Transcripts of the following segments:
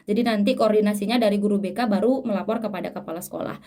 Jadi nanti koordinasinya dari guru BK baru melapor kepada kepala sekolah.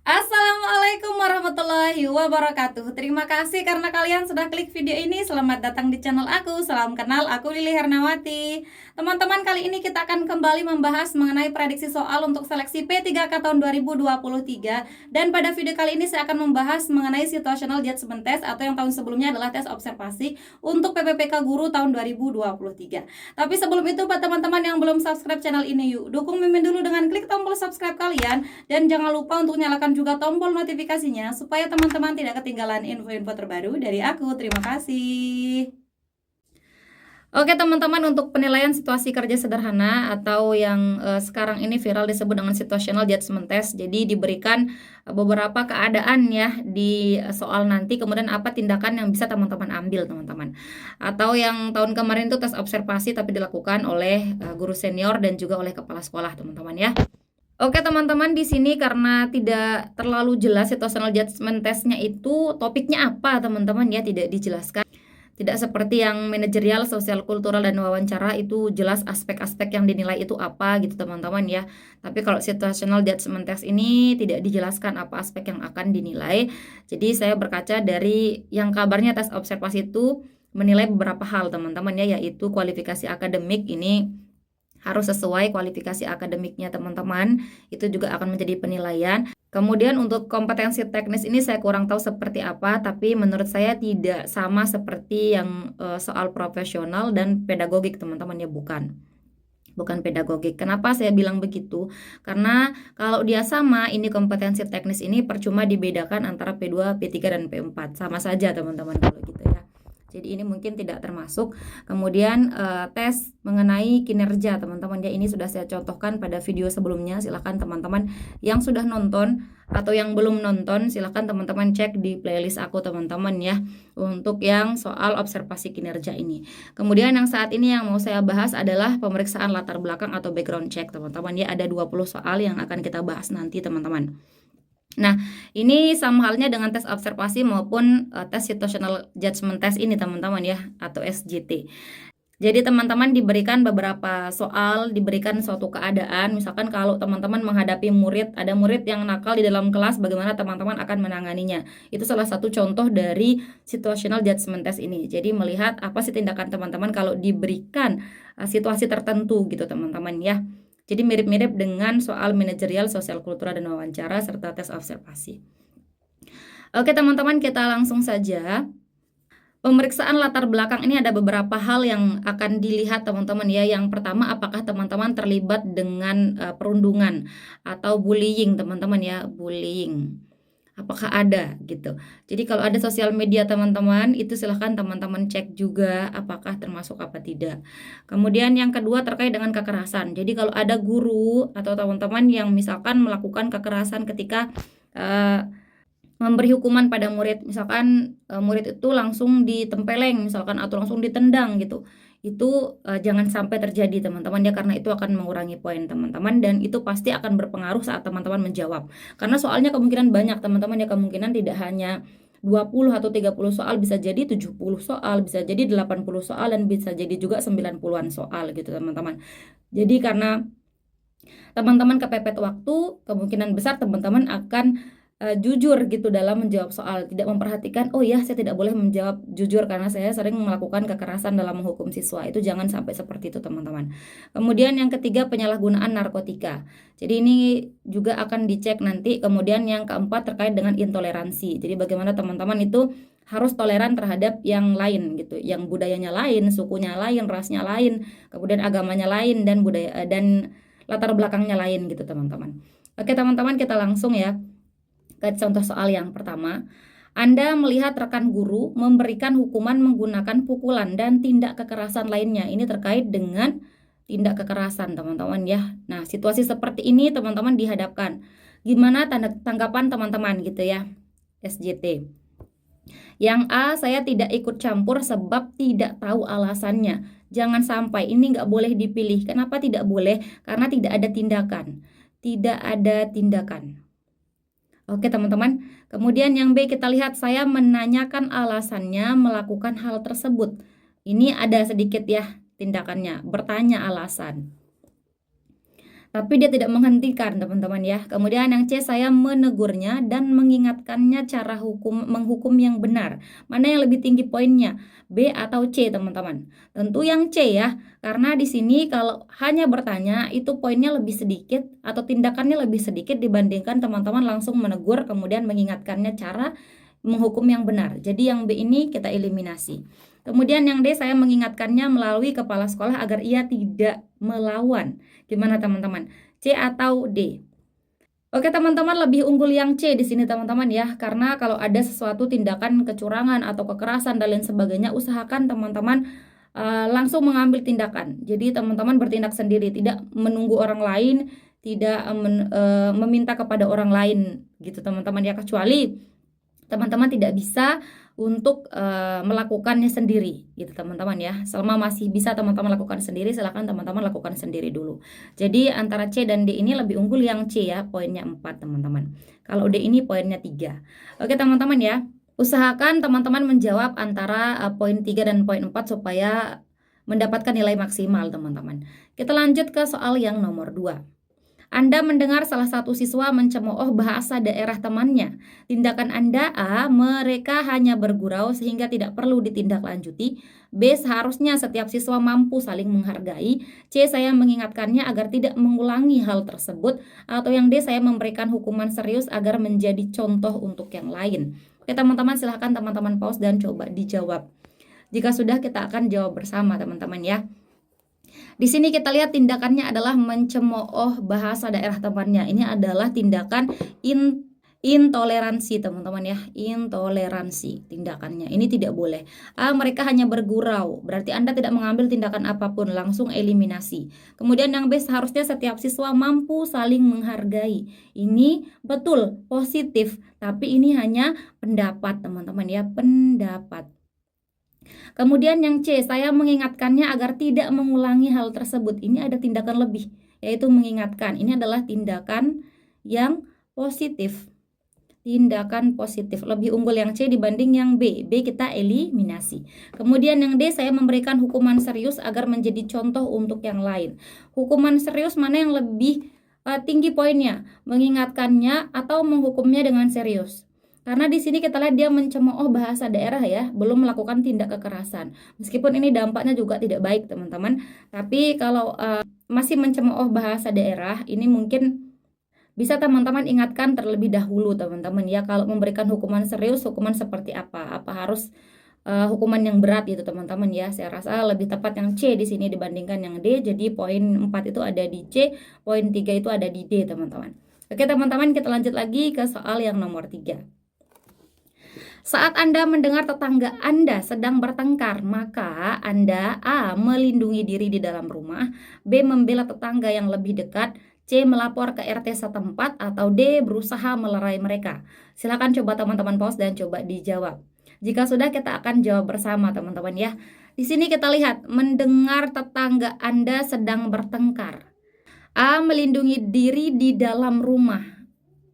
Assalamualaikum warahmatullahi wabarakatuh. Terima kasih karena kalian sudah klik video ini. Selamat datang di channel aku. Salam kenal, aku Lili Hernawati. Teman-teman, kali ini kita akan kembali membahas mengenai prediksi soal untuk seleksi P3K tahun 2023. Dan pada video kali ini saya akan membahas mengenai situational judgment test atau yang tahun sebelumnya adalah tes observasi untuk PPPK Guru tahun 2023. Tapi sebelum itu, buat teman-teman yang belum subscribe channel ini, yuk dukung Mimin dulu dengan klik tombol subscribe kalian. Dan jangan lupa untuk nyalakan juga tombol notifikasinya supaya teman-teman tidak ketinggalan info-info terbaru dari aku. Terima kasih. Oke teman-teman, untuk penilaian situasi kerja sederhana atau yang sekarang ini viral disebut dengan situational judgment test. Jadi diberikan beberapa keadaan ya di soal nanti, kemudian apa tindakan yang bisa teman-teman ambil teman-teman. Atau yang tahun kemarin itu tes observasi tapi dilakukan oleh guru senior dan juga oleh kepala sekolah teman-teman ya. Oke teman-teman, di sini karena tidak terlalu jelas situational judgment testnya itu topiknya apa teman-teman ya, tidak dijelaskan. Tidak seperti yang manajerial, sosial, kultural, dan wawancara itu jelas aspek-aspek yang dinilai itu apa gitu teman-teman ya. Tapi kalau situational judgment test ini tidak dijelaskan apa aspek yang akan dinilai. Jadi saya berkaca dari yang kabarnya tes observasi itu menilai beberapa hal teman-teman ya, yaitu kualifikasi akademik ini harus sesuai kualifikasi akademiknya teman-teman, itu juga akan menjadi penilaian. Kemudian untuk kompetensi teknis ini saya kurang tahu seperti apa, tapi menurut saya tidak sama seperti yang soal profesional dan pedagogik teman-teman ya, bukan pedagogik. Kenapa saya bilang begitu? Karena kalau dia sama, ini kompetensi teknis ini percuma dibedakan antara P2, P3, dan P4. Sama saja teman-teman kalau gitu ya. Jadi ini mungkin tidak termasuk. Kemudian tes mengenai kinerja teman-teman ya, ini sudah saya contohkan pada video sebelumnya. Silahkan teman-teman yang sudah nonton atau yang belum nonton, silahkan teman-teman cek di playlist aku teman-teman ya, untuk yang soal observasi kinerja ini. Kemudian yang saat ini yang mau saya bahas adalah pemeriksaan latar belakang atau background check teman-teman ya. Ada 20 soal yang akan kita bahas nanti teman-teman. Nah, ini sama halnya dengan tes observasi maupun tes situational judgment test ini teman-teman ya, atau SJT. Jadi teman-teman diberikan beberapa soal, diberikan suatu keadaan, misalkan kalau teman-teman menghadapi murid, ada murid yang nakal di dalam kelas, bagaimana teman-teman akan menanganinya. Itu salah satu contoh dari situational judgment test ini. Jadi melihat apa sih tindakan teman-teman kalau diberikan situasi tertentu gitu teman-teman ya. Jadi mirip-mirip dengan soal manajerial, sosial, kultural, dan wawancara, serta tes observasi. Oke teman-teman, kita langsung saja. Pemeriksaan latar belakang ini ada beberapa hal yang akan dilihat teman-teman ya. Yang pertama, apakah teman-teman terlibat dengan perundungan atau bullying teman-teman ya, bullying. Apakah ada gitu. Jadi kalau ada sosial media teman-teman, itu silahkan teman-teman cek juga apakah termasuk apa tidak. Kemudian yang kedua terkait dengan kekerasan. Jadi kalau ada guru atau teman-teman yang misalkan melakukan kekerasan ketika memberi hukuman pada murid, misalkan murid itu langsung ditempeleng misalkan atau langsung ditendang gitu, itu jangan sampai terjadi teman-teman ya, karena itu akan mengurangi poin teman-teman dan itu pasti akan berpengaruh saat teman-teman menjawab, karena soalnya kemungkinan banyak teman-teman ya, kemungkinan tidak hanya 20 atau 30 soal, bisa jadi 70 soal, bisa jadi 80 soal, dan bisa jadi juga 90-an soal gitu teman-teman. Jadi karena teman-teman kepepet waktu, kemungkinan besar teman-teman akan jujur gitu dalam menjawab soal, tidak memperhatikan, oh ya saya tidak boleh menjawab jujur karena saya sering melakukan kekerasan dalam menghukum siswa. Itu jangan sampai seperti itu teman-teman. Kemudian yang ketiga, penyalahgunaan narkotika. Jadi ini juga akan dicek nanti. Kemudian yang keempat terkait dengan intoleransi. Jadi bagaimana teman-teman itu harus toleran terhadap yang lain gitu, yang budayanya lain, sukunya lain, rasnya lain, kemudian agamanya lain, dan budaya dan latar belakangnya lain gitu teman-teman. Oke teman-teman, kita langsung ya Ke contoh soal yang pertama, Anda melihat rekan guru memberikan hukuman menggunakan pukulan dan tindak kekerasan lainnya. Ini terkait dengan tindak kekerasan, teman-teman ya. Nah, situasi seperti ini teman-teman dihadapkan. Gimana tanggapan teman-teman gitu ya? SJT. Yang A, saya tidak ikut campur sebab tidak tahu alasannya. Jangan sampai, ini nggak boleh dipilih. Kenapa tidak boleh? Karena tidak ada tindakan. Tidak ada tindakan. Oke teman-teman. Kemudian yang B, kita lihat saya menanyakan alasannya melakukan hal tersebut. Ini ada sedikit ya tindakannya, bertanya alasan. Tapi dia tidak menghentikan teman-teman ya. Kemudian yang C, saya menegurnya dan mengingatkannya cara menghukum yang benar. Mana yang lebih tinggi poinnya? B atau C teman-teman? Tentu yang C ya. Karena di sini kalau hanya bertanya itu poinnya lebih sedikit atau tindakannya lebih sedikit dibandingkan teman-teman langsung menegur kemudian mengingatkannya cara menghukum yang benar. Jadi yang B ini kita eliminasi. Kemudian yang D, saya mengingatkannya melalui kepala sekolah agar ia tidak melawan. Gimana teman-teman? C atau D? Oke teman-teman, lebih unggul yang C di sini teman-teman ya. Karena kalau ada sesuatu tindakan kecurangan atau kekerasan dan lain sebagainya, usahakan teman-teman langsung mengambil tindakan. Jadi teman-teman bertindak sendiri, tidak menunggu orang lain, tidak meminta kepada orang lain gitu teman-teman ya. Kecuali teman-teman tidak bisa untuk melakukannya sendiri gitu teman-teman ya. Selama masih bisa teman-teman lakukan sendiri, silakan teman-teman lakukan sendiri dulu. Jadi antara C dan D ini lebih unggul yang C ya, poinnya 4 teman-teman. Kalau D ini poinnya 3. Oke teman-teman ya, usahakan teman-teman menjawab antara poin 3 dan poin 4 supaya mendapatkan nilai maksimal teman-teman. Kita lanjut ke soal yang nomor 2. Anda mendengar salah satu siswa mencemooh bahasa daerah temannya. Tindakan Anda A, mereka hanya bergurau sehingga tidak perlu ditindaklanjuti. B, seharusnya setiap siswa mampu saling menghargai. C, saya mengingatkannya agar tidak mengulangi hal tersebut. Atau yang D, saya memberikan hukuman serius agar menjadi contoh untuk yang lain. Oke teman-teman, silahkan teman-teman pause dan coba dijawab. Jika sudah, kita akan jawab bersama teman-teman ya. Di sini kita lihat tindakannya adalah mencemooh bahasa daerah temannya. Ini adalah tindakan intoleransi teman-teman ya. Intoleransi tindakannya. Ini tidak boleh. A, mereka hanya bergurau. Berarti Anda tidak mengambil tindakan apapun, langsung eliminasi. Kemudian yang B, seharusnya setiap siswa mampu saling menghargai. Ini betul, positif. Tapi ini hanya pendapat teman-teman ya, pendapat. Kemudian yang C, saya mengingatkannya agar tidak mengulangi hal tersebut. Ini ada tindakan lebih, yaitu mengingatkan. Ini adalah tindakan yang positif. Tindakan positif. Lebih unggul yang C dibanding yang B. B kita eliminasi. Kemudian yang D, saya memberikan hukuman serius agar menjadi contoh untuk yang lain. Hukuman serius mana yang lebih tinggi poinnya? Mengingatkannya atau menghukumnya dengan serius? Karena di sini kita lihat dia mencemooh bahasa daerah ya, belum melakukan tindak kekerasan. Meskipun ini dampaknya juga tidak baik teman-teman. Tapi kalau masih mencemooh bahasa daerah, ini mungkin bisa teman-teman ingatkan terlebih dahulu teman-teman ya. Kalau memberikan hukuman serius, hukuman seperti apa? Apa harus hukuman yang berat gitu teman-teman ya. Saya rasa lebih tepat yang C di sini dibandingkan yang D. Jadi poin 4 itu ada di C, poin 3 itu ada di D teman-teman. Oke teman-teman, kita lanjut lagi ke soal yang nomor 3. Saat Anda mendengar tetangga Anda sedang bertengkar, maka Anda A, melindungi diri di dalam rumah, B, membela tetangga yang lebih dekat, C, melapor ke RT setempat, atau D, berusaha melerai mereka. Silakan coba teman-teman pause dan coba dijawab. Jika sudah, kita akan jawab bersama teman-teman ya. Di sini kita lihat, mendengar tetangga Anda sedang bertengkar. A, melindungi diri di dalam rumah.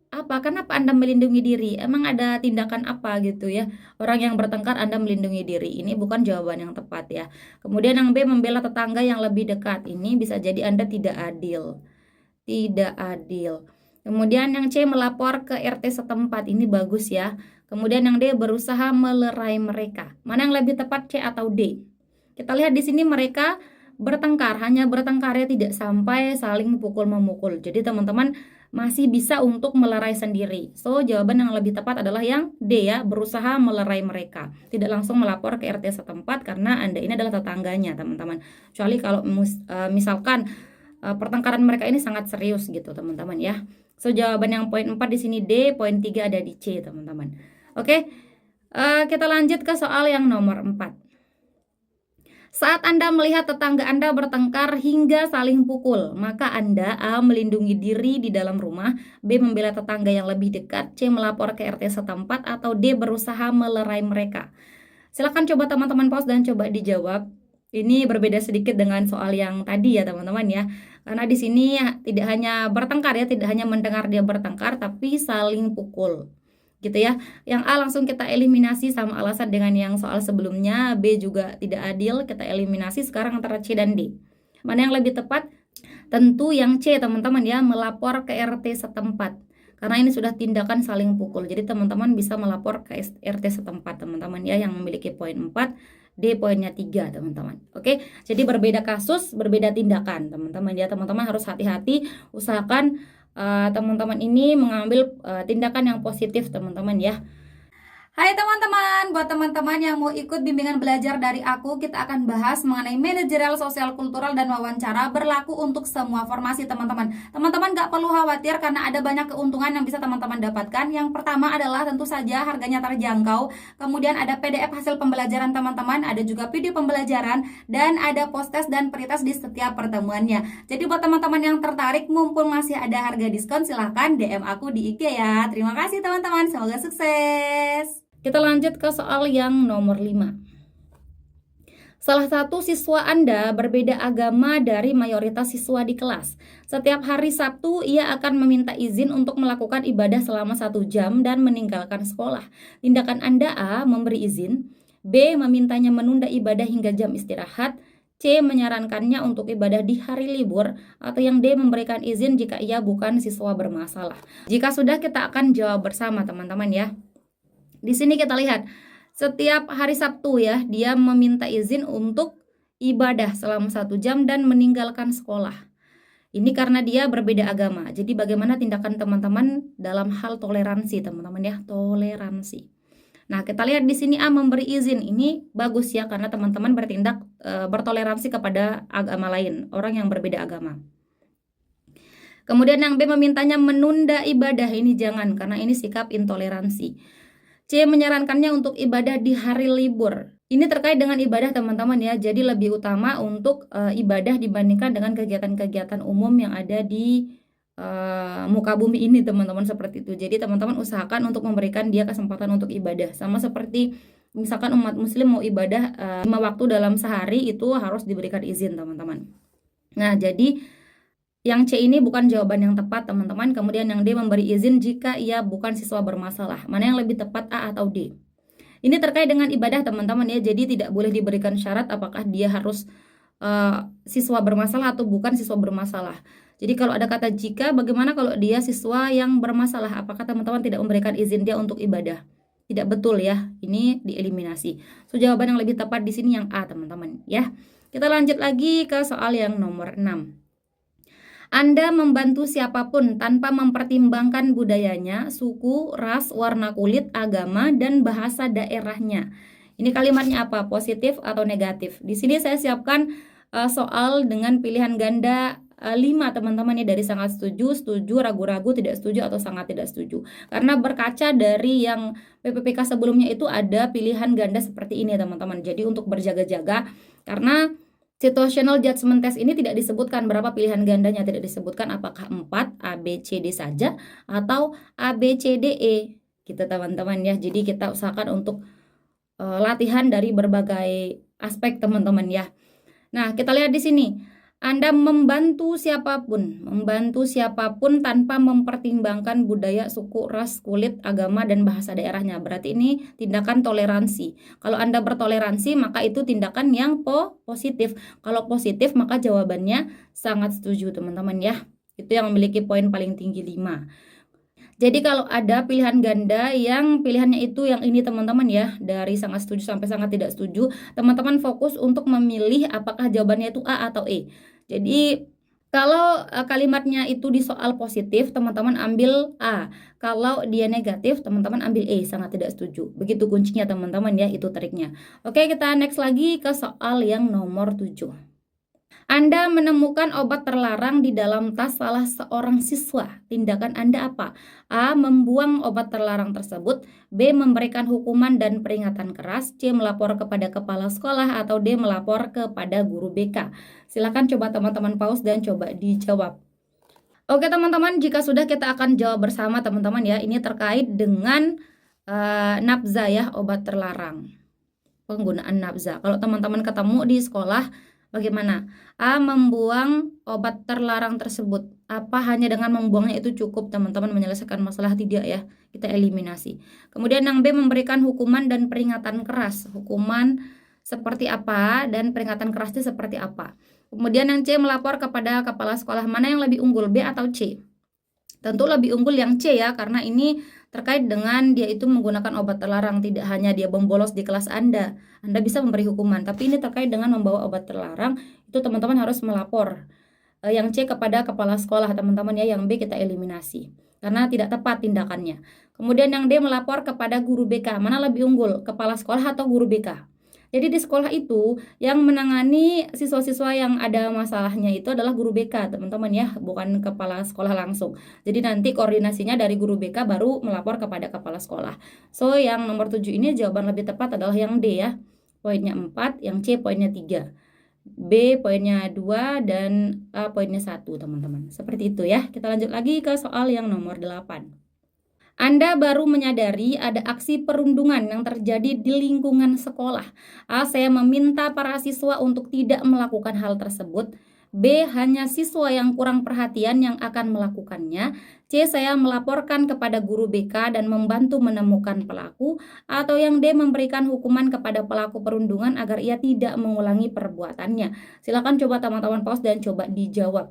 Kenapa Anda melindungi diri? Emang ada tindakan apa gitu ya? Orang yang bertengkar Anda melindungi diri. Ini bukan jawaban yang tepat ya. Kemudian yang B, membela tetangga yang lebih dekat. Ini bisa jadi Anda tidak adil. Tidak adil. Kemudian yang C, melapor ke RT setempat. Ini bagus ya. Kemudian yang D, berusaha melerai mereka. Mana yang lebih tepat, C atau D? Kita lihat di sini mereka bertengkar. Hanya bertengkarnya tidak sampai saling pukul-memukul. Jadi teman-teman masih bisa untuk melerai sendiri. So, jawaban yang lebih tepat adalah yang D ya, berusaha melerai mereka. Tidak langsung melapor ke RT setempat karena Anda ini adalah tetangganya, teman-teman. Kecuali kalau misalkan pertengkaran mereka ini sangat serius gitu, teman-teman ya. So jawaban yang poin 4 di sini D, poin 3 ada di C, teman-teman. Oke. Kita lanjut ke soal yang nomor 4. Saat Anda melihat tetangga Anda bertengkar hingga saling pukul, maka Anda A. melindungi diri di dalam rumah, B. membela tetangga yang lebih dekat, C. melapor ke RT setempat, atau D. berusaha melerai mereka. Silahkan coba teman-teman pause dan coba dijawab. Ini berbeda sedikit dengan soal yang tadi ya teman-teman ya. Karena di sini tidak hanya bertengkar ya, tidak hanya mendengar dia bertengkar, tapi saling pukul. Gitu ya. Yang A langsung kita eliminasi sama alasan dengan yang soal sebelumnya. B juga tidak adil, kita eliminasi sekarang antara C dan D. Mana yang lebih tepat? Tentu yang C teman-teman ya, melapor ke RT setempat. Karena ini sudah tindakan saling pukul. Jadi teman-teman bisa melapor ke RT setempat teman-teman ya, yang memiliki poin 4, D poinnya 3 teman-teman. Oke, jadi berbeda kasus, berbeda tindakan teman-teman ya. Teman-teman harus hati-hati, usahakan teman-teman ini mengambil tindakan yang positif teman-teman ya. Hai teman-teman, buat teman-teman yang mau ikut bimbingan belajar dari aku, kita akan bahas mengenai manajerial, sosial, kultural, dan wawancara berlaku untuk semua formasi teman-teman. Teman-teman gak perlu khawatir karena ada banyak keuntungan yang bisa teman-teman dapatkan. Yang pertama adalah tentu saja harganya terjangkau, kemudian ada PDF hasil pembelajaran teman-teman, ada juga video pembelajaran, dan ada post-test dan pretest di setiap pertemuannya. Jadi buat teman-teman yang tertarik, mumpung masih ada harga diskon, silahkan DM aku di IG ya. Terima kasih teman-teman, semoga sukses. Kita lanjut ke soal yang nomor 5. Salah satu siswa Anda berbeda agama dari mayoritas siswa di kelas. Setiap hari Sabtu, ia akan meminta izin untuk melakukan ibadah selama 1 jam dan meninggalkan sekolah. Tindakan Anda A. memberi izin, B. memintanya menunda ibadah hingga jam istirahat, C. menyarankannya untuk ibadah di hari libur, atau yang D. memberikan izin jika ia bukan siswa bermasalah. Jika sudah, kita akan jawab bersama teman-teman ya. Di sini kita lihat, setiap hari Sabtu ya, dia meminta izin untuk ibadah selama 1 jam dan meninggalkan sekolah. Ini karena dia berbeda agama. Jadi bagaimana tindakan teman-teman dalam hal toleransi teman-teman ya, toleransi. Nah, kita lihat di sini A memberi izin. Ini bagus ya, karena teman-teman bertindak bertoleransi kepada agama lain, orang yang berbeda agama. Kemudian yang B memintanya menunda ibadah, ini jangan, karena ini sikap intoleransi. C menyarankannya untuk ibadah di hari libur. Ini terkait dengan ibadah teman-teman ya. Jadi lebih utama untuk ibadah dibandingkan dengan kegiatan-kegiatan umum yang ada di muka bumi ini teman-teman, seperti itu. Jadi teman-teman usahakan untuk memberikan dia kesempatan untuk ibadah. Sama seperti misalkan umat muslim mau ibadah 5 waktu dalam sehari, itu harus diberikan izin teman-teman. Nah, jadi yang C ini bukan jawaban yang tepat teman-teman. Kemudian yang D memberi izin jika ia bukan siswa bermasalah. Mana yang lebih tepat, A atau D? Ini terkait dengan ibadah teman-teman ya. Jadi tidak boleh diberikan syarat apakah dia harus siswa bermasalah atau bukan siswa bermasalah. Jadi kalau ada kata jika, bagaimana kalau dia siswa yang bermasalah? Apakah teman-teman tidak memberikan izin dia untuk ibadah? Tidak betul ya. Ini dieliminasi. So jawaban yang lebih tepat di sini yang A teman-teman ya. Kita lanjut lagi ke soal yang nomor 6. Anda membantu siapapun tanpa mempertimbangkan budayanya, suku, ras, warna kulit, agama, dan bahasa daerahnya. Ini kalimatnya apa? Positif atau negatif? Di sini saya siapkan soal dengan pilihan ganda 5 teman-teman ya, dari sangat setuju, setuju, ragu-ragu, tidak setuju, atau sangat tidak setuju. Karena berkaca dari yang PPPK sebelumnya itu ada pilihan ganda seperti ini teman-teman. Jadi untuk berjaga-jaga, karena situational judgment test ini tidak disebutkan berapa pilihan gandanya, tidak disebutkan apakah 4 A, B, C, D saja atau A, B, C, D, E gitu teman-teman ya. Jadi kita usahakan untuk latihan dari berbagai aspek teman-teman ya. Nah, kita lihat di sini. Anda membantu siapapun tanpa mempertimbangkan budaya, suku, ras, kulit, agama, dan bahasa daerahnya. Berarti ini tindakan toleransi. Kalau Anda bertoleransi, maka itu tindakan yang positif. Kalau positif, maka jawabannya sangat setuju teman-teman ya. Itu yang memiliki poin paling tinggi 5. Jadi kalau ada pilihan ganda yang pilihannya itu yang ini teman-teman ya, dari sangat setuju sampai sangat tidak setuju, teman-teman fokus untuk memilih apakah jawabannya itu A atau E. Jadi kalau kalimatnya itu di soal positif, teman-teman ambil A. Kalau dia negatif, teman-teman ambil E, sangat tidak setuju. Begitu kuncinya teman-teman ya, itu triknya. Oke, kita next lagi ke soal yang nomor 7. Anda menemukan obat terlarang di dalam tas salah seorang siswa. Tindakan Anda apa? A. Membuang obat terlarang tersebut. B. Memberikan hukuman dan peringatan keras. C. Melapor kepada kepala sekolah. Atau D. Melapor kepada guru BK. Silakan coba teman-teman pause dan coba dijawab. Oke teman-teman, jika sudah kita akan jawab bersama teman-teman ya. Ini terkait dengan nafza ya, obat terlarang. Penggunaan nafza. Kalau teman-teman ketemu di sekolah, bagaimana? A. Membuang obat terlarang tersebut. Apa hanya dengan membuangnya itu cukup teman-teman menyelesaikan masalah? Tidak ya, kita eliminasi. Kemudian yang B. Memberikan hukuman dan peringatan keras. Hukuman seperti apa dan peringatan kerasnya seperti apa. Kemudian yang C. Melapor kepada kepala sekolah. Mana yang lebih unggul, B atau C? Tentu lebih unggul yang C ya, karena ini terkait dengan dia itu menggunakan obat terlarang. Tidak hanya dia membolos di kelas Anda bisa memberi hukuman, tapi ini terkait dengan membawa obat terlarang, itu teman-teman harus melapor. Yang C kepada kepala sekolah teman-teman ya, yang B kita eliminasi karena tidak tepat tindakannya. Kemudian yang D melapor kepada guru BK. Mana lebih unggul, kepala sekolah atau guru BK? Jadi di sekolah itu yang menangani siswa-siswa yang ada masalahnya itu adalah guru BK teman-teman ya, bukan kepala sekolah langsung. Jadi nanti koordinasinya dari guru BK baru melapor kepada kepala sekolah. So yang nomor 7 ini jawaban lebih tepat adalah yang D ya. Poinnya 4, yang C poinnya 3. B poinnya 2 dan A poinnya 1 teman-teman. Seperti itu ya. Kita lanjut lagi ke soal yang nomor 8. Anda baru menyadari ada aksi perundungan yang terjadi di lingkungan sekolah. A. Saya meminta para siswa untuk tidak melakukan hal tersebut. B. Hanya siswa yang kurang perhatian yang akan melakukannya. C. Saya melaporkan kepada guru BK dan membantu menemukan pelaku. Atau yang D. Memberikan hukuman kepada pelaku perundungan agar ia tidak mengulangi perbuatannya. Silakan coba teman-teman pause dan coba dijawab.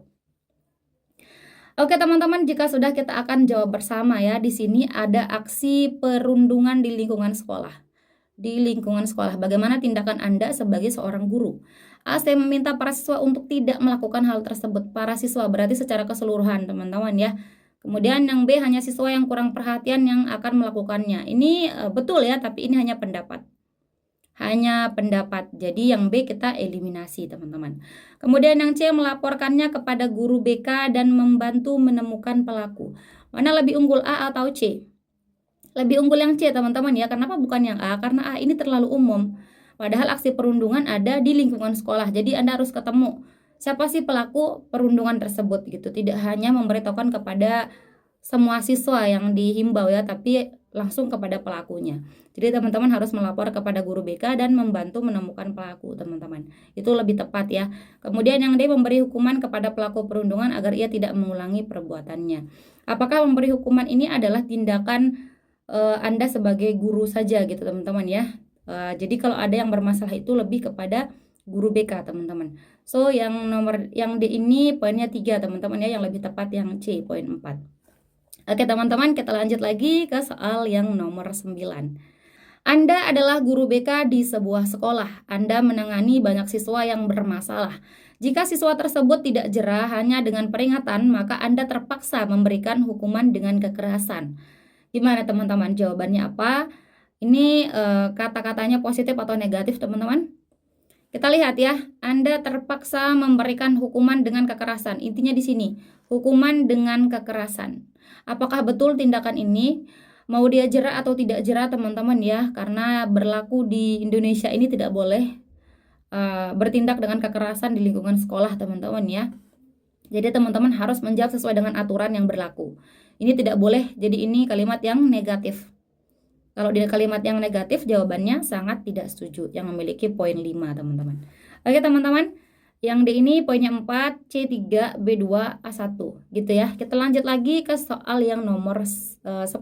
Oke teman-teman, jika sudah kita akan jawab bersama ya. Di sini ada aksi perundungan di lingkungan sekolah. Di lingkungan sekolah, bagaimana tindakan Anda sebagai seorang guru? A. Saya meminta para siswa untuk tidak melakukan hal tersebut. Para siswa berarti secara keseluruhan teman-teman ya. Kemudian yang B, hanya siswa yang kurang perhatian yang akan melakukannya. Ini betul ya, tapi ini hanya pendapat. Hanya pendapat. Jadi yang B kita eliminasi teman-teman. Kemudian yang C, melaporkannya kepada guru BK dan membantu menemukan pelaku. Mana lebih unggul, A atau C? Lebih unggul yang C teman-teman ya. Kenapa bukan yang A? Karena A ini terlalu umum. Padahal aksi perundungan ada di lingkungan sekolah. Jadi Anda harus ketemu siapa sih pelaku perundungan tersebut gitu. Tidak hanya memberitahukan kepada semua siswa yang dihimbau ya, tapi langsung kepada pelakunya. Jadi teman-teman harus melapor kepada guru BK dan membantu menemukan pelaku teman-teman. Itu lebih tepat ya. Kemudian yang D, memberi hukuman kepada pelaku perundungan agar ia tidak mengulangi perbuatannya. Apakah memberi hukuman ini adalah tindakan Anda sebagai guru saja gitu teman-teman ya. Jadi kalau ada yang bermasalah itu lebih kepada guru BK teman-teman. So yang D ini poinnya 3 teman-teman ya, yang lebih tepat yang C poin 4. Oke teman-teman, kita lanjut lagi ke soal yang nomor 9. Anda adalah guru BK di sebuah sekolah. Anda menangani banyak siswa yang bermasalah. Jika siswa tersebut tidak jera hanya dengan peringatan, maka Anda terpaksa memberikan hukuman dengan kekerasan. Gimana teman-teman? Jawabannya apa? Ini kata-katanya positif atau negatif teman-teman? Kita lihat ya, Anda terpaksa memberikan hukuman dengan kekerasan. Intinya di sini, hukuman dengan kekerasan. Apakah betul tindakan ini? Mau dia jera atau tidak jera teman-teman ya, karena berlaku di Indonesia ini tidak boleh bertindak dengan kekerasan di lingkungan sekolah teman-teman ya. Jadi teman-teman harus menjawab sesuai dengan aturan yang berlaku. Ini tidak boleh, jadi ini kalimat yang negatif. Kalau di kalimat yang negatif jawabannya sangat tidak setuju, yang memiliki poin 5 teman-teman. Oke teman-teman, yang D ini poinnya 4, C3, B2, A1 gitu ya. Kita lanjut lagi ke soal yang nomor 10.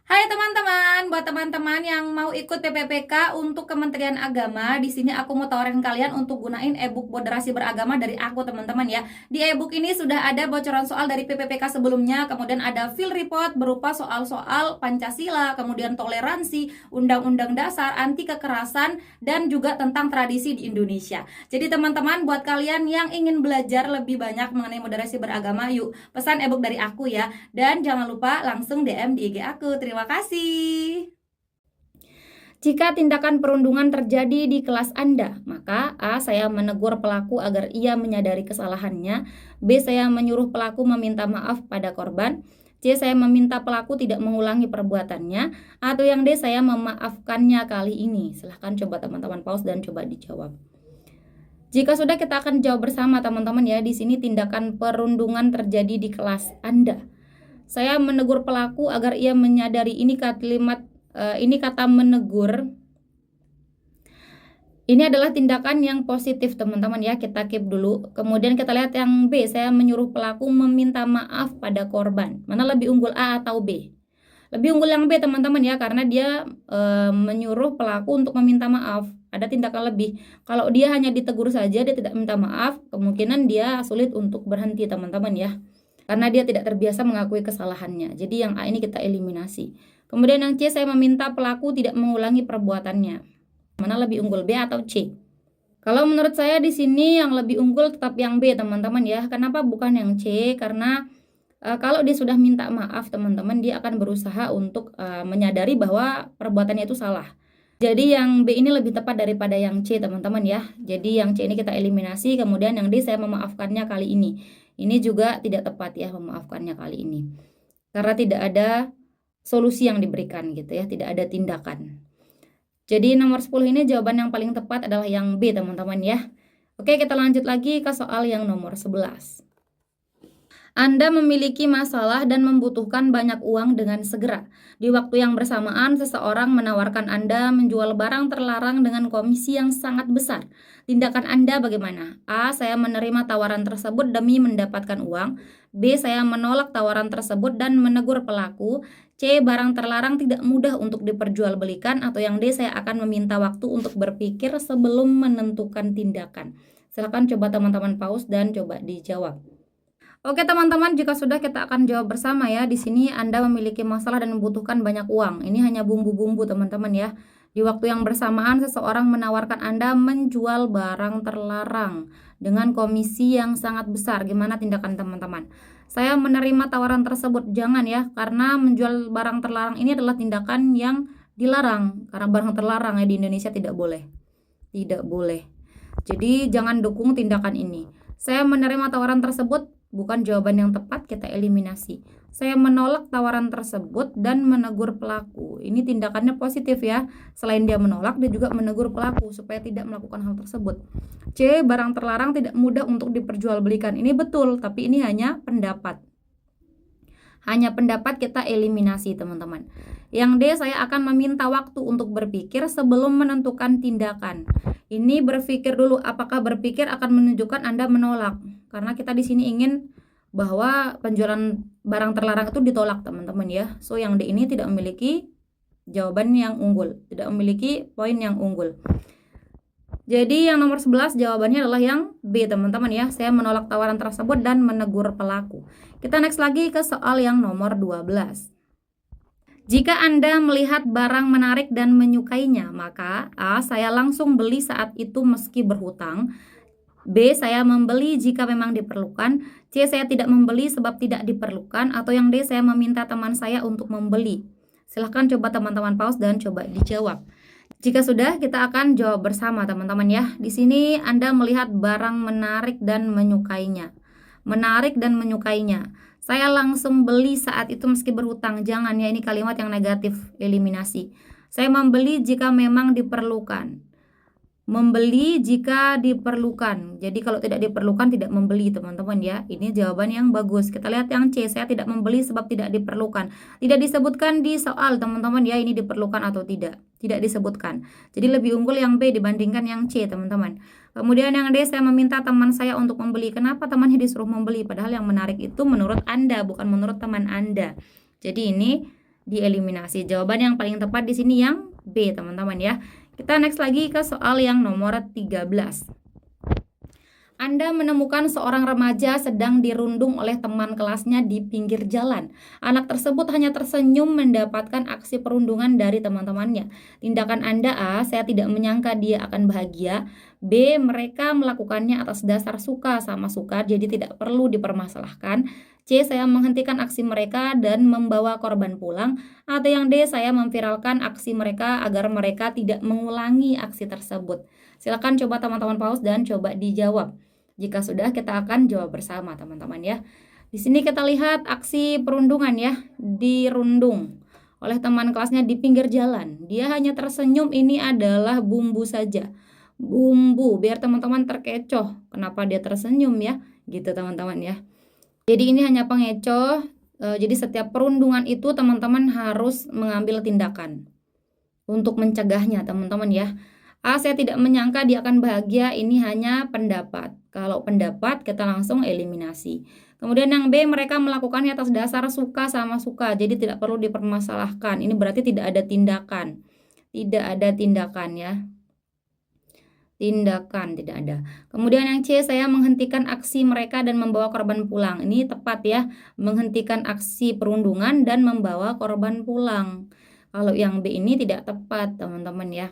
Hai teman-teman, buat teman-teman yang mau ikut PPPK untuk Kementerian Agama, di sini aku mau tawarin kalian untuk gunain e-book moderasi beragama dari aku teman-teman ya. Di e-book ini sudah ada bocoran soal dari PPPK sebelumnya, kemudian ada field report berupa soal-soal Pancasila, kemudian toleransi, undang-undang dasar, anti kekerasan, dan juga tentang tradisi di Indonesia. Jadi teman-teman, buat kalian yang ingin belajar lebih banyak mengenai moderasi beragama, yuk pesan e-book dari aku ya. Dan jangan lupa langsung DM di IG aku. Terima kasih. Jika tindakan perundungan terjadi di kelas Anda, maka A. Saya menegur pelaku agar ia menyadari kesalahannya. B. Saya menyuruh pelaku meminta maaf pada korban. C. Saya meminta pelaku tidak mengulangi perbuatannya. Atau yang D. Saya memaafkannya kali ini. Silahkan coba teman-teman pause dan coba dijawab. Jika sudah, kita akan jawab bersama teman-teman ya. Di sini tindakan perundungan terjadi di kelas Anda. Saya menegur pelaku agar ia menyadari, ini kata menegur. Ini adalah tindakan yang positif teman-teman ya. Kita keep dulu. Kemudian kita lihat yang B, saya menyuruh pelaku meminta maaf pada korban. Mana lebih unggul, A atau B? Lebih unggul yang B teman-teman ya, karena dia menyuruh pelaku untuk meminta maaf. Ada tindakan lebih. Kalau dia hanya ditegur saja, dia tidak minta maaf, kemungkinan dia sulit untuk berhenti teman-teman ya. Karena dia tidak terbiasa mengakui kesalahannya. Jadi yang A ini kita eliminasi. Kemudian yang C, saya meminta pelaku tidak mengulangi perbuatannya. Mana lebih unggul, B atau C? Kalau menurut saya di sini yang lebih unggul tetap yang B teman-teman ya. Kenapa bukan yang C? Karena kalau dia sudah minta maaf teman-teman, dia akan berusaha untuk menyadari bahwa perbuatannya itu salah. Jadi yang B ini lebih tepat daripada yang C teman-teman ya. Jadi yang C ini kita eliminasi. Kemudian yang D, saya memaafkannya kali ini. Ini juga tidak tepat ya, memaafkannya kali ini. Karena tidak ada solusi yang diberikan gitu ya, tidak ada tindakan. Jadi nomor 10 ini jawaban yang paling tepat adalah yang B teman-teman ya. Oke, kita lanjut lagi ke soal yang nomor 11. Anda memiliki masalah dan membutuhkan banyak uang dengan segera. Di waktu yang bersamaan, seseorang menawarkan Anda menjual barang terlarang dengan komisi yang sangat besar. Tindakan Anda bagaimana? A. Saya menerima tawaran tersebut demi mendapatkan uang. B. Saya menolak tawaran tersebut dan menegur pelaku. C. Barang terlarang tidak mudah untuk diperjualbelikan. Atau yang D. Saya akan meminta waktu untuk berpikir sebelum menentukan tindakan. Silakan coba teman-teman pause dan coba dijawab. Oke teman-teman, jika sudah, kita akan jawab bersama ya. Di sini Anda memiliki masalah dan membutuhkan banyak uang. Ini hanya bumbu-bumbu teman-teman ya. Di waktu yang bersamaan, seseorang menawarkan Anda menjual barang terlarang dengan komisi yang sangat besar. Gimana tindakan teman-teman? Saya menerima tawaran tersebut. Jangan ya, karena menjual barang terlarang ini adalah tindakan yang dilarang. Karena barang terlarang ya di Indonesia tidak boleh. Tidak boleh. Jadi jangan dukung tindakan ini. Saya menerima tawaran tersebut, bukan jawaban yang tepat, kita eliminasi. Saya menolak tawaran tersebut dan menegur pelaku. Ini tindakannya positif ya. Selain dia menolak, dia juga menegur pelaku supaya tidak melakukan hal tersebut. C. Barang terlarang tidak mudah untuk diperjualbelikan. Ini betul, tapi ini hanya pendapat. Hanya pendapat, kita eliminasi teman-teman. Yang D, saya akan meminta waktu untuk berpikir sebelum menentukan tindakan. Ini berpikir dulu, apakah berpikir akan menunjukkan Anda menolak. Karena kita di sini ingin bahwa penjualan barang terlarang itu ditolak teman-teman ya. So yang D ini tidak memiliki jawaban yang unggul, tidak memiliki poin yang unggul. Jadi yang nomor 11 jawabannya adalah yang B teman-teman ya. Saya menolak tawaran tersebut dan menegur pelaku. Kita next lagi ke soal yang nomor 12. Jika Anda melihat barang menarik dan menyukainya, maka A. Saya langsung beli saat itu meski berhutang. B. Saya membeli jika memang diperlukan. C. Saya tidak membeli sebab tidak diperlukan. Atau yang D. Saya meminta teman saya untuk membeli. Silahkan coba teman-teman pause dan coba dijawab. Jika sudah, kita akan jawab bersama teman-teman ya. Di sini Anda melihat barang menarik dan menyukainya. Menarik dan menyukainya. Saya langsung beli saat itu meski berhutang. Jangan ya, ini kalimat yang negatif, eliminasi. Saya membeli jika memang diperlukan. Membeli jika diperlukan. Jadi kalau tidak diperlukan, tidak membeli teman-teman ya. Ini jawaban yang bagus. Kita lihat yang C, saya tidak membeli sebab tidak diperlukan. Tidak disebutkan di soal teman-teman ya, ini diperlukan atau tidak. Tidak disebutkan. Jadi lebih unggul yang B dibandingkan yang C teman-teman. Kemudian yang D, saya meminta teman saya untuk membeli. Kenapa temannya disuruh membeli? Padahal yang menarik itu menurut Anda, bukan menurut teman Anda. Jadi ini dieliminasi. Jawaban yang paling tepat di sini yang B teman-teman ya. Kita next lagi ke soal yang nomor 13. Anda menemukan seorang remaja sedang dirundung oleh teman kelasnya di pinggir jalan. Anak tersebut hanya tersenyum mendapatkan aksi perundungan dari teman-temannya. Tindakan Anda A. Saya tidak menyangka dia akan bahagia. B. Mereka melakukannya atas dasar suka sama suka, jadi tidak perlu dipermasalahkan. C. Saya menghentikan aksi mereka dan membawa korban pulang. Atau yang D. Saya memviralkan aksi mereka agar mereka tidak mengulangi aksi tersebut. Silakan coba teman-teman pause dan coba dijawab. Jika sudah, kita akan jawab bersama teman-teman ya. Di sini kita lihat aksi perundungan ya, dirundung oleh teman kelasnya di pinggir jalan. Dia hanya tersenyum, ini adalah bumbu saja. Bumbu biar teman-teman terkecoh. Kenapa dia tersenyum ya? Gitu teman-teman ya. Jadi ini hanya pengecoh. Jadi setiap perundungan itu teman-teman harus mengambil tindakan untuk mencegahnya teman-teman ya. A. Saya tidak menyangka dia akan bahagia, ini hanya pendapat. Kalau pendapat kita langsung eliminasi. Kemudian yang B, mereka melakukannya atas dasar suka sama suka, jadi tidak perlu dipermasalahkan. Ini berarti tidak ada tindakan. Tidak ada tindakan ya. Tindakan tidak ada. Kemudian yang C, saya menghentikan aksi mereka dan membawa korban pulang. Ini tepat ya, menghentikan aksi perundungan dan membawa korban pulang. Kalau yang B ini tidak tepat teman-teman ya.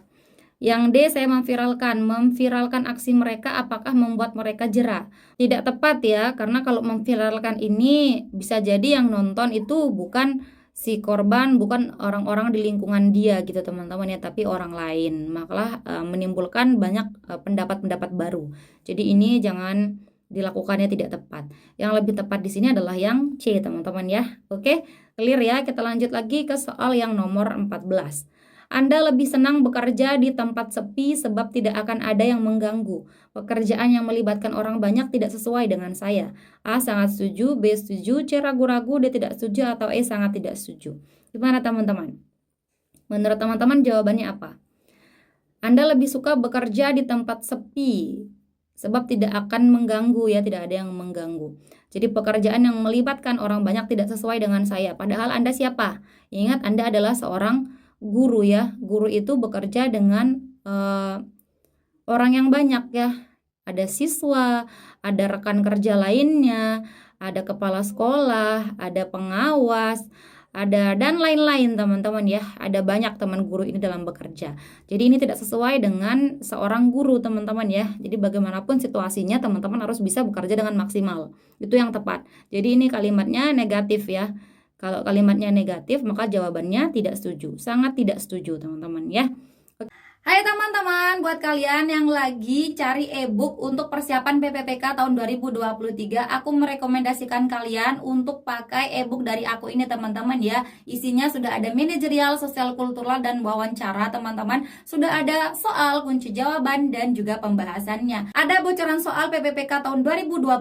Yang D, saya memviralkan aksi mereka apakah membuat mereka jera. Tidak tepat ya, karena kalau memviralkan ini bisa jadi yang nonton itu bukan si korban, bukan orang-orang di lingkungan dia gitu teman-teman ya, tapi orang lain. Makalah menimbulkan banyak pendapat-pendapat baru. Jadi ini jangan dilakukannya, tidak tepat. Yang lebih tepat di sini adalah yang C teman-teman ya. Oke, clear ya. Kita lanjut lagi ke soal yang nomor 14. Anda lebih senang bekerja di tempat sepi sebab tidak akan ada yang mengganggu. Pekerjaan yang melibatkan orang banyak tidak sesuai dengan saya. A. Sangat setuju, B. Setuju, C. Ragu-ragu, D. Tidak setuju, atau E. Sangat tidak setuju. Gimana teman-teman? Menurut teman-teman jawabannya apa? Anda lebih suka bekerja di tempat sepi sebab tidak akan mengganggu ya, tidak ada yang mengganggu. Jadi pekerjaan yang melibatkan orang banyak tidak sesuai dengan saya. Padahal Anda siapa? Ingat, Anda adalah seorang guru ya. Guru itu bekerja dengan orang yang banyak ya. Ada siswa, ada rekan kerja lainnya, ada kepala sekolah, ada pengawas, ada dan lain-lain teman-teman ya. Ada banyak teman guru ini dalam bekerja. Jadi ini tidak sesuai dengan seorang guru teman-teman ya. Jadi bagaimanapun situasinya teman-teman harus bisa bekerja dengan maksimal. Itu yang tepat. Jadi ini kalimatnya negatif ya. Kalau kalimatnya negatif, maka jawabannya tidak setuju. Sangat tidak setuju, teman-teman ya. Hai teman-teman, buat kalian yang lagi cari e-book untuk persiapan PPPK tahun 2023, aku merekomendasikan kalian untuk pakai e-book dari aku ini teman-teman ya. Isinya sudah ada manajerial, sosial kultural, dan wawancara teman-teman. Sudah ada soal, kunci jawaban, dan juga pembahasannya. Ada bocoran soal PPPK tahun 2022,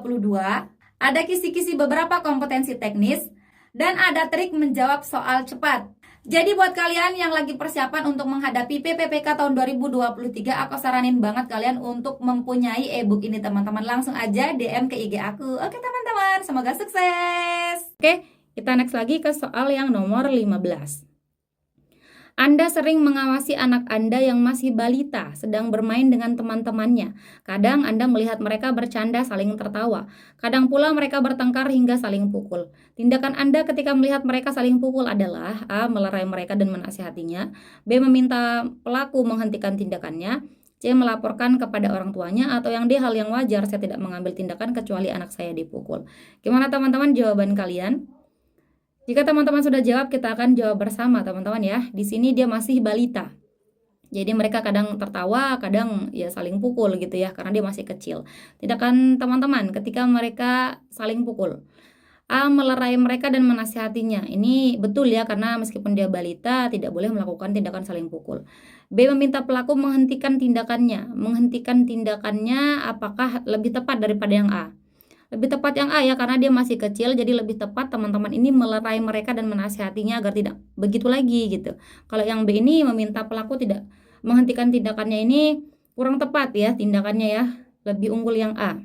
ada kisi-kisi beberapa kompetensi teknis, dan ada trik menjawab soal cepat. Jadi buat kalian yang lagi persiapan untuk menghadapi PPPK tahun 2023, aku saranin banget kalian untuk mempunyai e-book ini teman-teman. Langsung aja DM ke IG aku. Oke teman-teman, semoga sukses. Oke, kita next lagi ke soal yang nomor 15. Anda sering mengawasi anak Anda yang masih balita sedang bermain dengan teman-temannya. Kadang Anda melihat mereka bercanda saling tertawa. Kadang pula mereka bertengkar hingga saling pukul. Tindakan Anda ketika melihat mereka saling pukul adalah A. Melerai mereka dan menasihatinya, B. Meminta pelaku menghentikan tindakannya, C. Melaporkan kepada orang tuanya, atau yang D. Hal yang wajar, saya tidak mengambil tindakan kecuali anak saya dipukul. Gimana teman-teman jawaban kalian? Jika teman-teman sudah jawab, kita akan jawab bersama teman-teman ya. Di sini dia masih balita. Jadi mereka kadang tertawa, kadang ya saling pukul gitu ya, karena dia masih kecil. Tindakan teman-teman ketika mereka saling pukul. A. Melerai mereka dan menasihatinya. Ini betul ya, karena meskipun dia balita tidak boleh melakukan tindakan saling pukul. B. Meminta pelaku menghentikan tindakannya. Menghentikan tindakannya apakah lebih tepat daripada yang A? Lebih tepat yang A ya, karena dia masih kecil, jadi lebih tepat teman-teman ini melerai mereka dan menasihatinya agar tidak begitu lagi gitu. Kalau yang B ini meminta pelaku tidak menghentikan tindakannya, ini kurang tepat ya tindakannya ya, lebih unggul yang A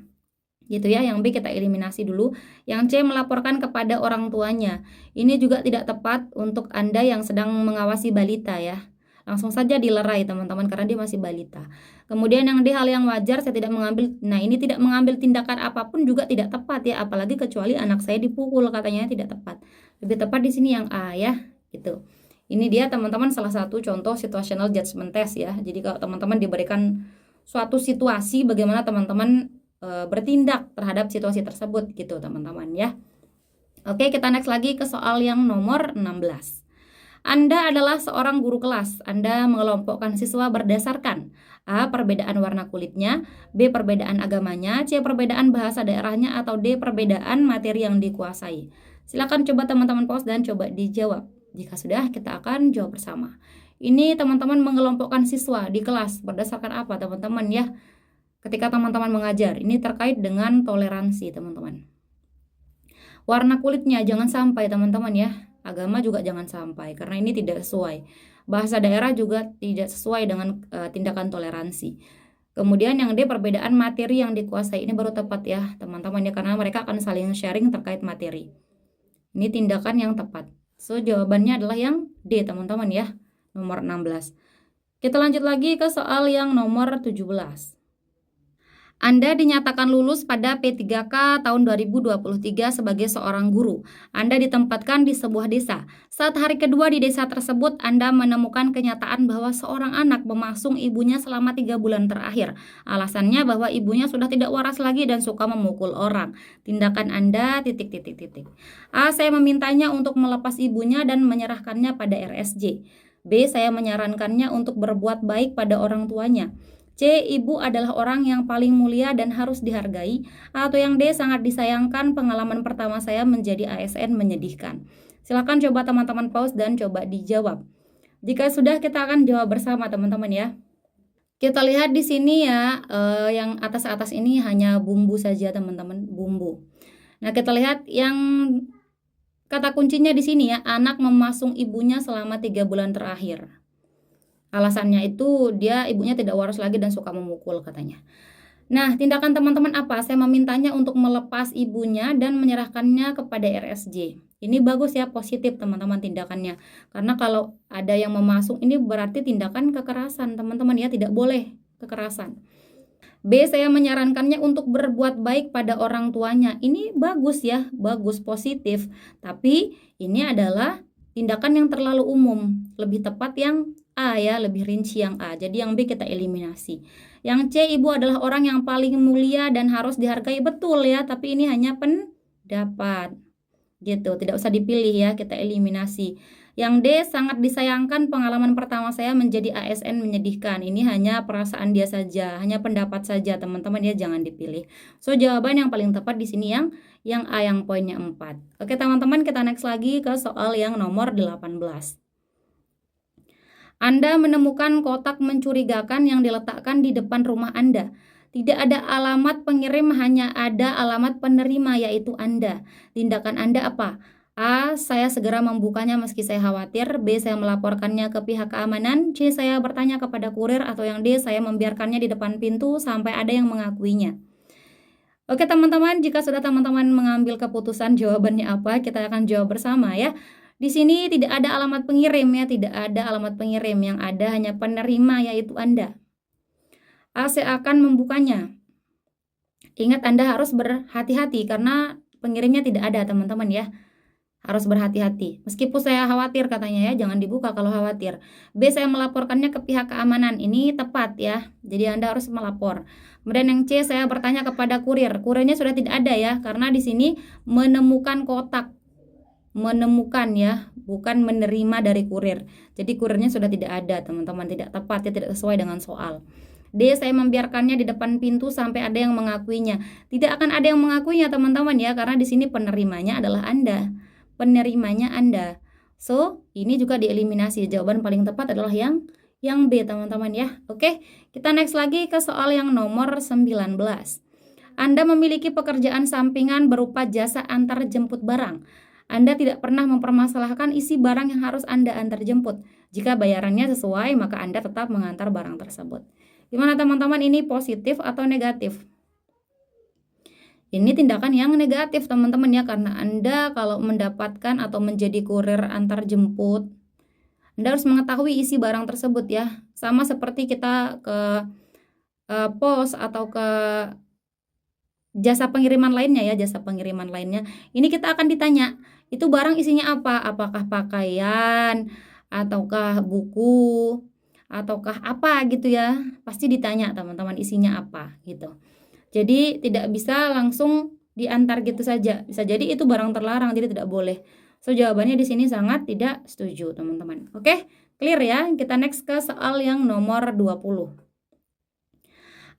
gitu ya. Yang B kita eliminasi dulu. Yang C melaporkan kepada orang tuanya, ini juga tidak tepat untuk Anda yang sedang mengawasi balita ya. Langsung saja dilerai teman-teman karena dia masih balita. Kemudian yang D, hal yang wajar, saya tidak mengambil. Nah ini tidak mengambil tindakan apapun juga tidak tepat ya, apalagi kecuali anak saya dipukul, katanya tidak tepat. Lebih tepat di sini yang A ya gitu. Ini dia teman-teman salah satu contoh situational judgment test ya. Jadi kalau teman-teman diberikan suatu situasi, bagaimana teman-teman bertindak terhadap situasi tersebut gitu teman-teman ya. Oke, kita next lagi ke soal yang nomor 16. Anda adalah seorang guru kelas. Anda mengelompokkan siswa berdasarkan A. Perbedaan warna kulitnya, B. Perbedaan agamanya, C. Perbedaan bahasa daerahnya, atau D. Perbedaan materi yang dikuasai. Silakan coba teman-teman pause dan coba dijawab. Jika sudah, kita akan jawab bersama. Ini teman-teman mengelompokkan siswa di kelas berdasarkan apa teman-teman ya? Ketika teman-teman mengajar, ini terkait dengan toleransi teman-teman. Warna kulitnya jangan sampai teman-teman ya. Agama juga jangan sampai karena ini tidak sesuai. Bahasa daerah juga tidak sesuai dengan tindakan toleransi. Kemudian yang D, perbedaan materi yang dikuasai. Ini baru tepat ya teman-teman ya, karena mereka akan saling sharing terkait materi. Ini tindakan yang tepat. So jawabannya adalah yang D teman-teman ya, nomor 16. Kita lanjut lagi ke soal yang nomor 17. Anda dinyatakan lulus pada P3K tahun 2023 sebagai seorang guru. Anda ditempatkan di sebuah desa. Saat hari kedua di desa tersebut, Anda menemukan kenyataan bahwa seorang anak memasung ibunya selama 3 bulan terakhir. Alasannya bahwa ibunya sudah tidak waras lagi dan suka memukul orang. Tindakan Anda ... A. Saya memintanya untuk melepas ibunya dan menyerahkannya pada RSJ. B. Saya menyarankannya untuk berbuat baik pada orang tuanya. C. Ibu adalah orang yang paling mulia dan harus dihargai. Atau yang D. Sangat disayangkan, pengalaman pertama saya menjadi ASN menyedihkan. Silakan coba teman-teman pause dan coba dijawab. Jika sudah, kita akan jawab bersama teman-teman ya. Kita lihat di sini ya, yang atas-atas ini hanya bumbu saja teman-teman, bumbu. Nah, kita lihat yang kata kuncinya di sini ya, anak memasung ibunya selama 3 bulan terakhir. Alasannya itu ibunya tidak waras lagi dan suka memukul katanya. Nah, tindakan teman-teman apa? Saya memintanya untuk melepas ibunya dan menyerahkannya kepada RSJ. Ini bagus ya, positif teman-teman tindakannya. Karena kalau ada yang memasung, ini berarti tindakan kekerasan teman-teman ya, tidak boleh kekerasan. B. Saya menyarankannya untuk berbuat baik pada orang tuanya. Ini bagus ya, bagus, positif. Tapi ini adalah tindakan yang terlalu umum. Lebih tepat yang A ya, lebih rinci yang A. Jadi yang B kita eliminasi. Yang C, ibu adalah orang yang paling mulia dan harus dihargai. Betul ya, tapi ini hanya pendapat. Gitu, tidak usah dipilih ya, kita eliminasi. Yang D, sangat disayangkan, pengalaman pertama saya menjadi ASN menyedihkan. Ini hanya perasaan dia saja, hanya pendapat saja teman-teman ya, jangan dipilih. So jawaban yang paling tepat di sini yang A, yang poinnya 4. Oke teman-teman, kita next lagi ke soal yang nomor 18. Anda menemukan kotak mencurigakan yang diletakkan di depan rumah Anda. Tidak ada alamat pengirim, hanya ada alamat penerima, yaitu Anda. Tindakan Anda apa? A. Saya segera membukanya meski saya khawatir. B. Saya melaporkannya ke pihak keamanan. C. Saya bertanya kepada kurir. Atau yang D. Saya membiarkannya di depan pintu sampai ada yang mengakuinya. Oke teman-teman, jika sudah teman-teman mengambil keputusan jawabannya apa, kita akan jawab bersama ya. Di sini tidak ada alamat pengirim ya, tidak ada alamat pengirim, yang ada hanya penerima yaitu Anda. A. Saya akan membukanya. Ingat Anda harus berhati-hati karena pengirimnya tidak ada teman-teman ya. Harus berhati-hati. Meskipun saya khawatir katanya ya, jangan dibuka kalau khawatir. B. Saya melaporkannya ke pihak keamanan. Ini tepat ya. Jadi Anda harus melapor. Kemudian yang C, saya bertanya kepada kurir. Kurirnya sudah tidak ada ya, karena di sini menemukan kotak. Menemukan ya, bukan menerima dari kurir. Jadi kurirnya sudah tidak ada teman-teman, tidak tepat ya, tidak sesuai dengan soal. D. Saya membiarkannya di depan pintu sampai ada yang mengakuinya. Tidak akan ada yang mengakuinya teman-teman ya, karena di sini penerimanya adalah Anda. Penerimanya Anda. So, ini juga dieliminasi. Jawaban paling tepat adalah yang B teman-teman ya. Oke, kita next lagi ke soal yang nomor 19. Anda memiliki pekerjaan sampingan berupa jasa antar jemput barang. Anda tidak pernah mempermasalahkan isi barang yang harus Anda antar jemput. Jika bayarannya sesuai, maka Anda tetap mengantar barang tersebut. Gimana teman-teman, ini positif atau negatif? Ini tindakan yang negatif teman-teman ya, karena Anda kalau mendapatkan atau menjadi kurir antar jemput, Anda harus mengetahui isi barang tersebut ya. Sama seperti kita ke pos atau ke jasa pengiriman lainnya ya, jasa pengiriman lainnya. Ini kita akan ditanya, itu barang isinya apa? Apakah pakaian, ataukah buku, ataukah apa gitu ya. Pasti ditanya teman-teman isinya apa gitu. Jadi tidak bisa langsung diantar gitu saja. Bisa jadi itu barang terlarang, jadi tidak boleh. So, jawabannya di sini sangat tidak setuju, teman-teman. Oke, clear ya? Kita next ke soal yang nomor 20.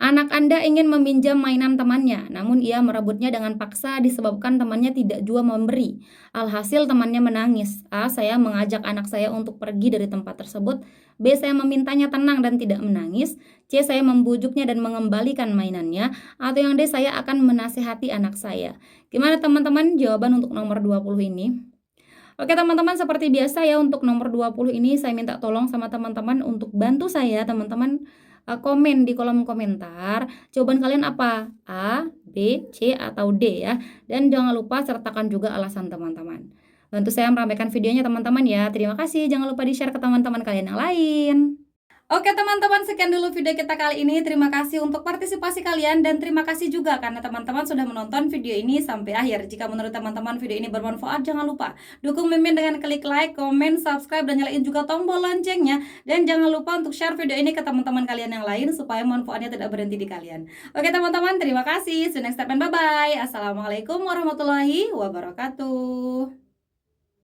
Anak Anda ingin meminjam mainan temannya, namun ia merebutnya dengan paksa disebabkan temannya tidak jua memberi. Alhasil temannya menangis. A. Saya mengajak anak saya untuk pergi dari tempat tersebut. B. Saya memintanya tenang dan tidak menangis. C. Saya membujuknya dan mengembalikan mainannya. Atau yang D. Saya akan menasehati anak saya. Gimana teman-teman jawaban untuk nomor 20 ini? Oke teman-teman, seperti biasa ya, untuk nomor 20 ini saya minta tolong sama teman-teman untuk bantu saya teman-teman komen di kolom komentar jawaban kalian apa, A, B, C, atau D ya. Dan jangan lupa sertakan juga alasan teman-teman. Bantu saya meramaikan videonya teman-teman ya. Terima kasih, jangan lupa di-share ke teman-teman kalian yang lain. Oke teman-teman, sekian dulu video kita kali ini. Terima kasih untuk partisipasi kalian dan terima kasih juga karena teman-teman sudah menonton video ini sampai akhir. Jika menurut teman-teman video ini bermanfaat, jangan lupa dukung Mimin dengan klik like, komen, subscribe, dan nyalain juga tombol loncengnya. Dan jangan lupa untuk share video ini ke teman-teman kalian yang lain supaya manfaatnya tidak berhenti di kalian. Oke teman-teman, terima kasih. See you next time and bye-bye. Assalamualaikum warahmatullahi wabarakatuh.